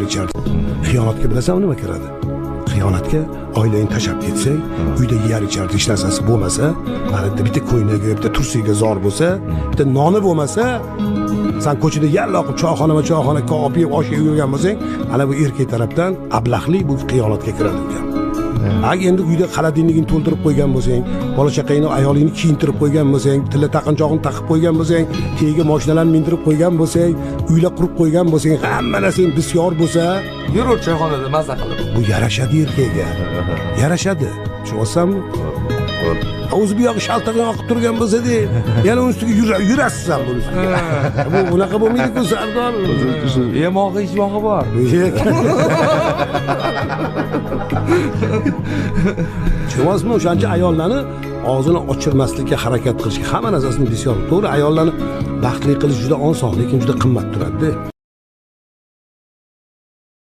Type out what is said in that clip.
yeyar ichardi. Xiyonatga bilasanmi nima kiradi? Xiyonatga oilangni tashlab ketsang, uyda yeyar ichardi, hech narsasi bo'lmasa, mana bitta ko'ynaga, bitta tursiga zor bo'lsa, bitta noni bo'lmasa, sen ko'chada yalla oqib choyxona olib yeb osh yeb yurgan bo'lsang, mana bu erkak tarafdan ablahlik bu xiyonatga kiradi ekan. Agar endi uyda xaladinligini to'ldirib qo'ygan bo'lsang, bola chaqangni, ayolingni kiyintirib qo'ygan bo'lsang, tilla taqinchog'ini taqib qo'ygan bo'lsang, tagiga mashinalarni mindirib qo'ygan bo'lsang, uylar qurib qo'ygan bo'lsang, hamma narsang bisyor bo'lsa, yurur choyxonada mazza qilib. bu yarashadi erkakga. Yarashadi. Tushunyapsanmi? O'zi bu yog'i shaltag'ini oqib turgan bo'lsa-da, yana uning ustiga yurasiz ham buni ustiga. Bu unaqa bo'lmaydi-ku, Sardor. Yemog'i, ichmog'i bor. Tushunyapsizmi? O'shancha ayollarni og'zini ochirmaslikka harakat qilishga hamma narsasini bisyor. To'g'ri, ayollarni baxtli qilish juda oson, lekin juda qimmat turadi-da.